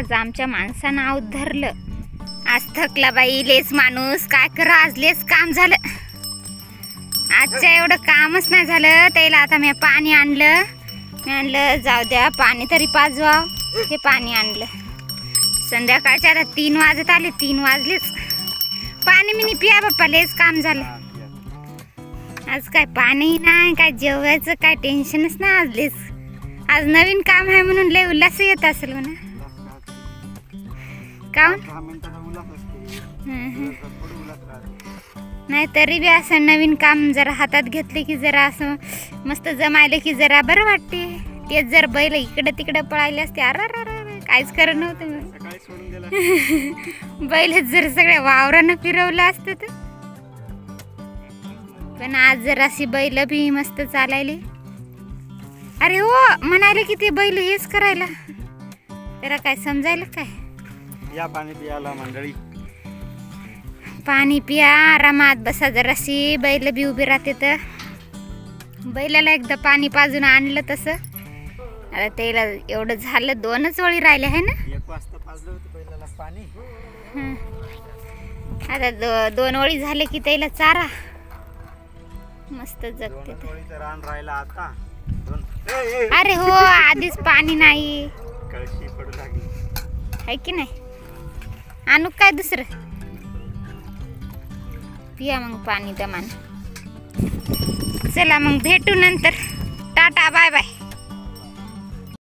आज आमच्या माणसानं आऊत धरलं. आज थकला बाई लेस माणूस, काय करा आज लेस काम झालं. आजच्या एवढं कामच नाही झालं. त्याला आता मी पाणी आणलं. मी आणलं जाऊ द्या पाणी तरी पाजवा. हे पाणी आणलं. संध्याकाळच्या आता 3 वाजत आले. 3 वाजलेच. पाणी मी पिया बाप्पा, लेस काम झालं. आज काय पाणी नाही, काय जेवायचं काय टेन्शनच नाही. आज लेस आज नवीन काम आहे म्हणून लय उल्हास येत असेल म्हणा. काऊन नाही तरी बी असं नवीन काम जरा हातात घेतले की जरा असं मस्त जमायले की जरा बरं वाटते. तेच जर बैल इकडे तिकडे पळायले असते अरे काहीच करत नव्हतं. बैल जर सगळ्या वावरानं फिरवलं असतं तर. पण आज जर अशी बैल बी मस्त चालायले. अरे हो म्हणाले की ते बैल हेच करायला. त्याला काय समजायला काय. या पाणी पियाला मंडळी. पाणी पिया आरामात बसा जराशी. बैल बी उभी राहते तर. बैलाला एकदा पाणी पाजून आणलं तसं. आता त्याला एवढं झालं 2च ओळी राहिले आहे ना. 1 वाजता पाजलं होतं बैलाला पाणी. आता 2 ओळी झाले की त्याला चारा मस्त जगते. रान राहिला आता. अरे हो आधीच पाणी नाही कळशी पडू लागली आहे की नाही. आणू काय दुसरं पिया मग पाणी दमान. चला मग भेटू नंतर. Tata bye bye.